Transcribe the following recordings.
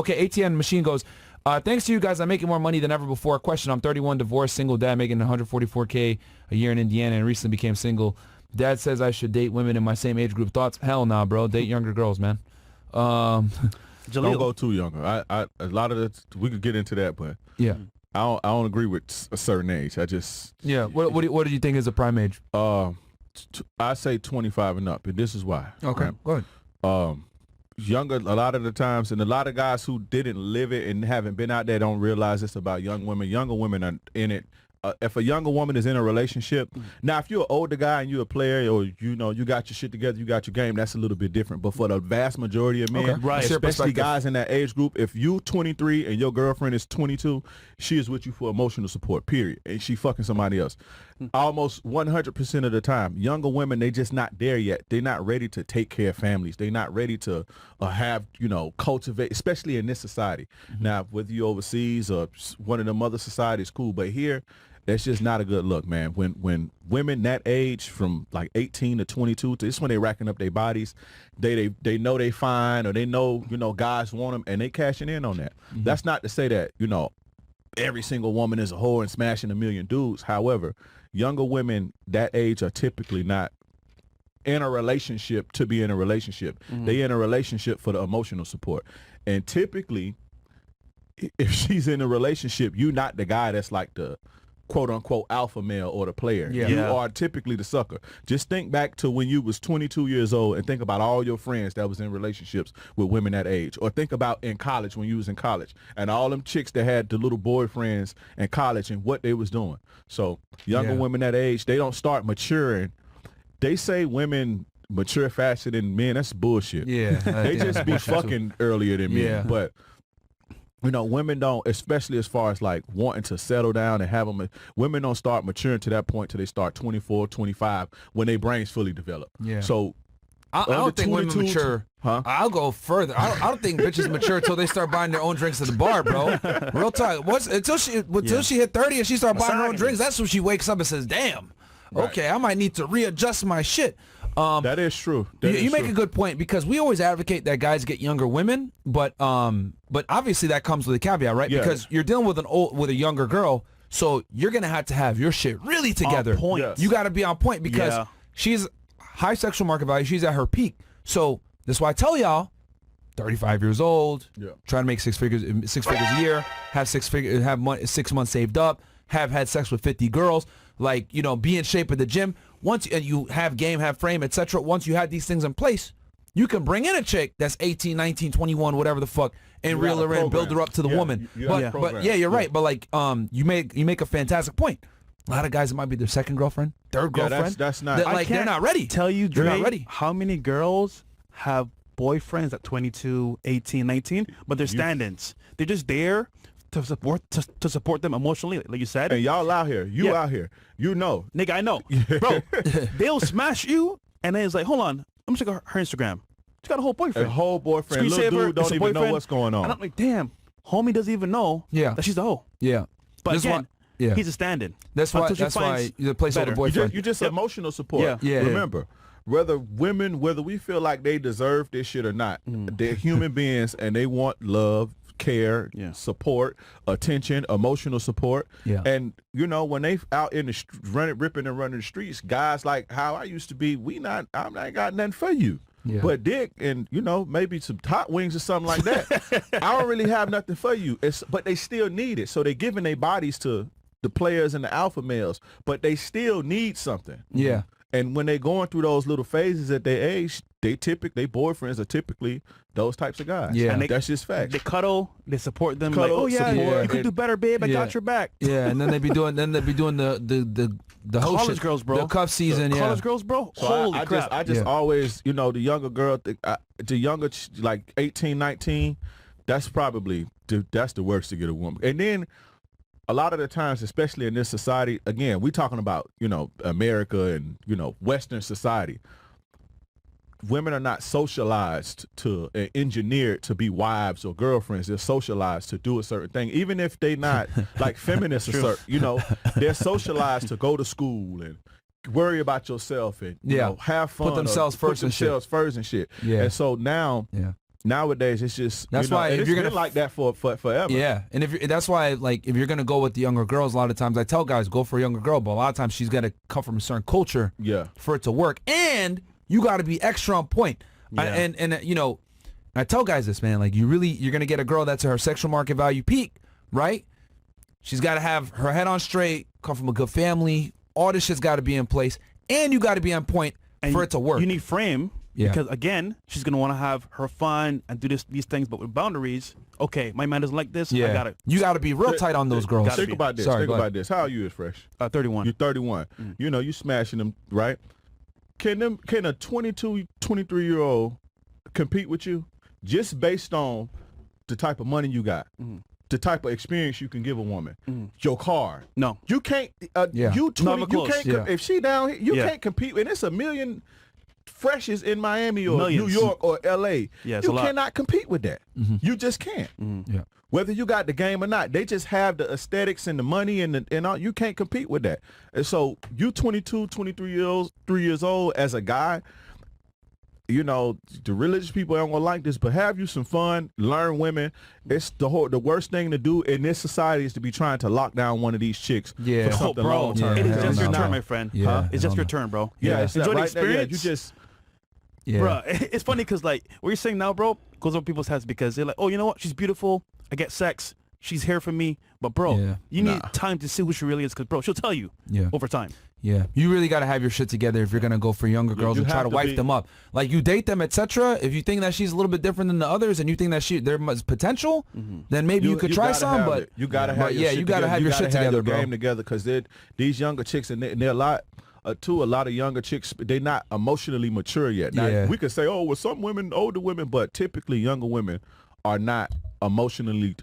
Okay, ATN Machine goes, thanks to you guys, I'm making more money than ever before. Question, I'm 31, divorced, single dad, making $144K a year in Indiana and recently became single. Dad says I should date women in my same age group. Thoughts? Hell nah, bro. Date younger girls, man. Don't go too younger. A lot of it, we could get into that, but yeah, I don't agree with a certain age. I just What do you think is a prime age? I say 25 and up, and this is why. Okay, right? go ahead. Younger, a lot of the times, and a lot of guys who didn't live it and haven't been out there don't realize it's about young women. Younger women are in it. If a younger woman is in a relationship, now if you're an older guy and you're a player, or you got your shit together, you got your game, that's a little bit different. But for the vast majority of men, especially guys in that age group, if you 23 and your girlfriend is 22, she is with you for emotional support, period. And she fucking somebody else. Almost 100% of the time, younger women, they just not there yet. They're not ready to take care of families. They're not ready to have, cultivate, especially in this society. Now, whether you're overseas or one of them other societies, cool. But here, that's just not a good look, man. When women that age, from like 18 to 22, this is when they racking up their bodies. They know they fine, or they know guys want them, and they cashing in on that. That's not to say that every single woman is a whore and smashing a million dudes. However, younger women that age are typically not in a relationship to be in a relationship. They in a relationship for the emotional support, and typically, if she's in a relationship, you're not the guy that's like the quote-unquote alpha male or the player. You are typically the sucker. Just think back to when you was 22 years old and think about all your friends that was in relationships with women that age. Or think about in college, when you was in college, and all them chicks that had the little boyfriends in college and what they was doing. So younger women that age, they don't start maturing. They say women mature faster than men. That's bullshit. They just be fucking earlier than men. But women don't, especially as far as like wanting to settle down and have them. Women don't start maturing to that point till they start 24, 25, when their brains fully develop. So I don't think women mature. I'll go further. I don't think bitches mature until they start buying their own drinks at the bar, bro. Real talk. Until she hit 30 and she start buying her own drinks, that's when she wakes up and says, "Damn, okay, I might need to readjust my shit." That is true. You make a good point, because we always advocate that guys get younger women, but obviously that comes with a caveat, right? Because you're dealing with a younger girl, so you're gonna have to have your shit really together. On point. You got to be on point, because she's high sexual market value. She's at her peak. So that's why I tell y'all, 35 years old, trying to make six figures a year, have 6 months saved up, have had sex with 50 girls, like, be in shape at the gym. Once you have game, have frame, etc. Once you have these things in place, you can bring in a chick that's 18, 19, 21, whatever the fuck, and reel her in, build her up to the woman. But you're right. But like, you make a fantastic point. A lot of guys, it might be their second girlfriend, third girlfriend. That's not. They're not ready. Tell you, Dre, they're not ready. How many girls have boyfriends at 22, 18, 19, but they're stand-ins. They're just there to support them emotionally, like you said. And y'all out here, out here, nigga, I know, bro. They'll smash you, and then it's like, hold on, I'm just check her Instagram. She got a whole boyfriend. A whole boyfriend. Little dude don't even know what's going on. And I'm like, damn, homie doesn't even know that she's a hoe. Yeah. But again, he's a stand-in. That's why the place for the boyfriend. You just emotional support. Yeah. Remember, whether we feel like they deserve this shit or not, they're human beings, and they want love, care, support, attention, emotional support. And when they out in the ripping and running the streets, guys like how I used to be, I ain't got nothing for you. But dick and maybe some hot wings or something like that. I don't really have nothing for you. But they still need it, so they're giving their bodies to the players and the alpha males, but they still need something. And when they're going through those little phases at their age, their boyfriends are typically those types of guys. And that's just facts. They cuddle, they support them. Support, you could do better, babe. I got your back. And then they be doing the whole college shit, girls, bro. the cuff season. College girls, bro. So Holy crap! I just always, the younger girl, the younger like 18, 19, that's probably that's the worst to get a woman. And then a lot of the times, especially in this society, again, we talking about, America and, Western society. Women are not socialized to engineered to be wives or girlfriends. They're socialized to do a certain thing, even if they not like feminists or certain, they're socialized to go to school and worry about yourself and have fun. Put themselves first and shit. And so now nowadays it's just that's why if it's you're been gonna like that for forever. Yeah, and that's why like if you're gonna go with the younger girls, a lot of times I tell guys go for a younger girl, but a lot of times she's gotta come from a certain culture for it to work, and you got to be extra on point. And you know, I tell guys this, man, like you're gonna get a girl that's at her sexual market value peak, right? She's got to have her head on straight, come from a good family. All this shit's got to be in place, and you got to be on point for it to work. You need frame because again, she's gonna want to have her fun and do these things, but with boundaries. Okay, my man doesn't like this. I got it. You got to be real tight on those girls. Think about this. Sorry, think about this. How are you, Fresh? 31. You're 31. You know, you smashing them, right? Can a 22, 23-year-old compete with you just based on the type of money you got? The type of experience you can give a woman, your car. No, you can't. You 20. You can't. If she down here, you can't compete. And it's a million freshes in Miami or Millions. New York or L.A. You cannot compete with that. You just can't. Yeah. Whether you got the game or not, they just have the aesthetics and the money and all. You can't compete with that. And so you 22, 23 years old as a guy. You know, the religious people aren't gonna like this, but have you some fun, learn women. It's the worst thing to do in this society is to be trying to lock down one of these chicks for something long term. It is just your turn, my friend. It's just your turn, bro. Enjoy the experience. You just, bro. It's funny because like what you're saying now, bro, goes over people's heads because they're like, oh, you know what? She's beautiful. I get sex. She's here for me. But bro, you need time to see who she really is because bro, she'll tell you over time. Yeah, you really got to have your shit together if you're going to go for younger girls and try to wife them up. Like you date them, etc. If you think that she's a little bit different than the others and you think that there's potential, then maybe you could try some, but you got to have you got to have your shit together, bro. Game together because these younger chicks and they're a lot of younger chicks, they're not emotionally mature yet. Now, we could say, oh, well, some women, older women, but typically younger women are not emotionally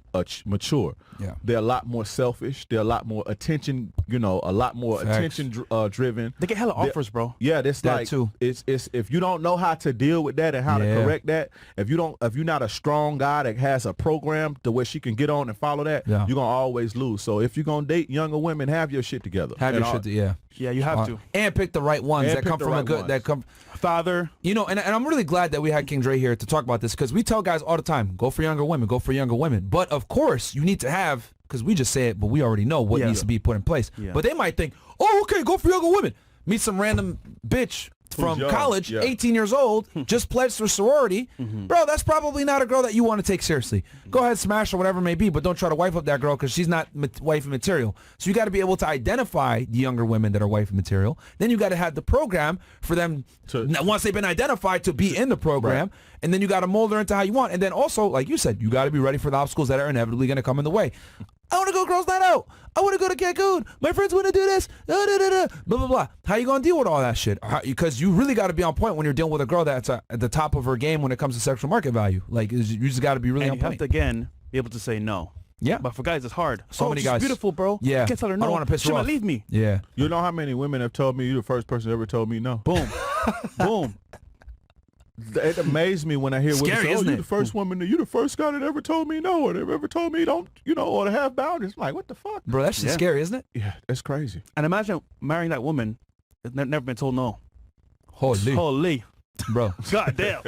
mature. They're a lot more selfish. They're a lot more attention, a lot more attention driven. They get hella offers, bro. Yeah, that's that like too. It's if you don't know how to deal with that and how to correct that, if you're not a strong guy that has a program to where she can get on and follow that, you're gonna always lose. So if you're gonna date younger women, have your shit together. Yeah, you have to. And pick the right ones that come from a good father. And I'm really glad that we had King Dre here to talk about this because we tell guys all the time, go for younger women, go for younger women. But of course, you need to have, because we just say it, but we already know what needs to be put in place. But they might think, oh, okay, go for younger women. Meet some random bitch from college, 18 years old, just pledged for sorority. Bro, that's probably not a girl that you want to take seriously. Go ahead, smash or whatever it may be, but don't try to wife up that girl because she's not wifey material. So you got to be able to identify the younger women that are wifey material. Then you got to have the program for them, once they've been identified, to be in the program. And then you got to mold her into how you want. And then also, like you said, you got to be ready for the obstacles that are inevitably going to come in the way. I want to go girls night out. I want to go to Cancun. My friends want to do this. Blah, blah, blah. How you going to deal with all that shit? Because you really got to be on point when you're dealing with a girl that's at the top of her game when it comes to sexual market value. Like, you just got to be really on point. You have to, again, be able to say no. Yeah. But for guys, it's hard. So many guys. She's beautiful, bro. Yeah. You can't tell her no. I don't want to piss her off. She might leave me. Yeah. You know how many women have told me you're the first person that ever told me no? Boom. Boom. It amazed me when I hear women say, oh, you're the first woman, you're the first guy that ever told me no, or that ever told me don't, or to have boundaries. I'm like, what the fuck? Bro, that shit's scary, isn't it? Yeah, that's crazy. And imagine marrying that woman that's never been told no. Holy. Holy. Bro. God damn.